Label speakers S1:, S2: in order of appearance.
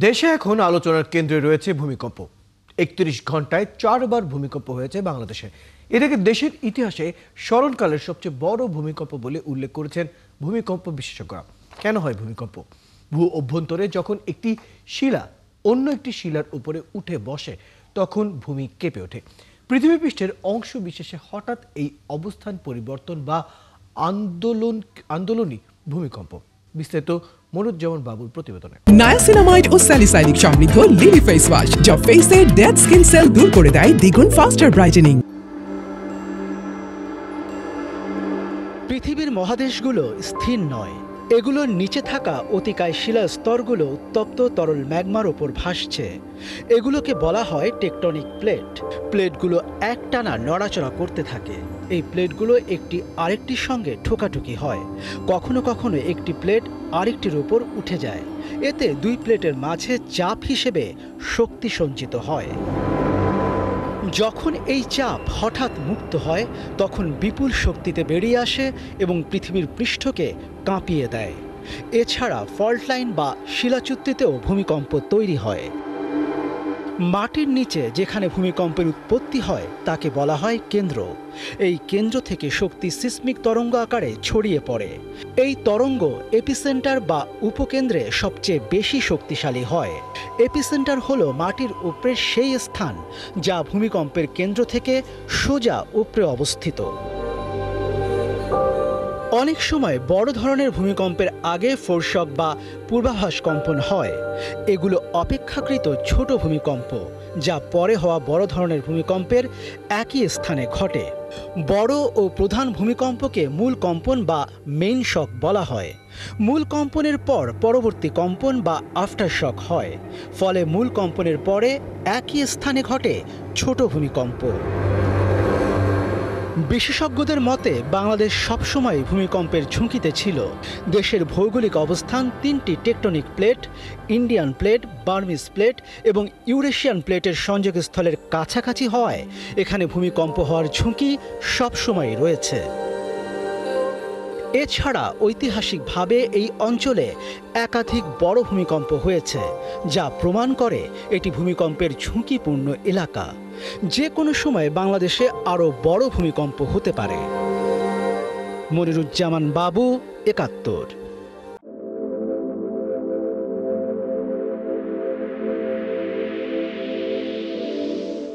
S1: দেশে এখন আলোচনার কেন্দ্রে রয়েছে ভূমিকম্প। ৩১ ঘন্টায় ৪ বার ভূমিকম্প হয়েছে বাংলাদেশে। এটাকে দেশের ইতিহাসে স্মরণকালের সবচেয়ে বড় ভূমিকম্প বলে উল্লেখ করেছেন ভূমিকম্প বিশেষজ্ঞরা। কেন হয় ভূমিকম্প? ভূ অভ্যন্তরে যখন একটি শিলা অন্য একটি শিলার উপরে উঠে বসে তখন ভূমি কেঁপে ওঠে। পৃথিবী পৃষ্ঠের অংশ বিশেষে হঠাৎ এই অবস্থান পরিবর্তন বা আন্দোলনই ভূমিকম্প। বিস্তারিত মনুজ্জামান বাবুর প্রতিবেদনে।
S2: নায়াসিনামাইড ও স্যালিসাইলিক সমৃদ্ধ লিলি ফেস ওয়াশ যা ফেসের ডেড স্কিন সেল দূর করে দেয় দ্বিগুণ ফাস্টার ব্রাইটেনিং।
S3: পৃথিবীর মহাদেশগুলো স্থির নয়, এগুলোর নিচে থাকা অতিকায় শিলা স্তরগুলো উত্তপ্ত তরল ম্যাগমার ওপর ভাসছে। এগুলোকে বলা হয় টেকটনিক প্লেট। প্লেটগুলো একটানা নড়াচড়া করতে থাকে। এই প্লেটগুলো একটি আরেকটির সঙ্গে ঠোকাঠুকি হয়। কখনো কখনো একটি প্লেট আরেকটির উপর উঠে যায়। এতে দুই প্লেটের মাঝে চাপ হিসেবে শক্তি সঞ্চিত হয়। যখন এই চাপ হঠাৎ মুক্ত হয় তখন বিপুল শক্তিতে বেরিয়ে আসে এবং পৃথিবীর পৃষ্ঠকে কাঁপিয়ে দেয়। এছাড়া ফল্ট লাইন বা শিলাচ্যুতিতেও ভূমিকম্প তৈরি হয়। মাটির নিচে যেখানে ভূমিকম্পের উৎপত্তি হয় তাকে বলা হয় কেন্দ্র। এই কেন্দ্র থেকে শক্তি সিসমিক তরঙ্গ আকারে ছড়িয়ে পড়ে। এই তরঙ্গ এপিসেন্টার বা উপকেন্দ্রে সবচেয়ে বেশি শক্তিশালী হয়। এপিসেন্টার হলো মাটির উপরে সেই স্থান যা ভূমিকম্পের কেন্দ্র থেকে সোজা উপরে অবস্থিত। অনেক সময় বড় ধরনের ভূমিকম্পের আগে ফোরশক বা পূর্বাভাস কম্পন হয়। এগুলো অপেক্ষাকৃত ছোট ভূমিকম্প যা পরে হওয়া বড় ধরনের ভূমিকম্পের একই স্থানে ঘটে। বড় ও প্রধান ভূমিকম্পকে মূল কম্পন বা মেইন শক বলা হয়। মূল কম্পনের পর পরবর্তী কম্পন বা আফটার শক হয়। ফলে মূল কম্পনের পরে একই স্থানে ঘটে ছোট ভূমিকম্প। বিশেষজ্ঞদের মতে বাংলাদেশ সবসময় ভূমিকম্পের ঝুঁকিতে ছিল। দেশের ভৌগোলিক অবস্থান তিনটি tectonic plate, Indian plate, Burmese plate এবং ইউরেশিয়ান প্লেটের সংযোগস্থলের কাছাকাছি হওয়ায় এখানে ভূমিকম্প হওয়ার ঝুঁকি সবসময় রয়েছে। এছাড়া ঐতিহাসিকভাবে এই অঞ্চলে একাধিক বড় ভূমিকম্প হয়েছে, যা প্রমাণ করে এটি ভূমিকম্পের ঝুঁকিপূর্ণ এলাকা। যে কোনো সময় বাংলাদেশে আরও বড় ভূমিকম্প হতে পারে। মনিরুজ্জামান বাবু, ৭১।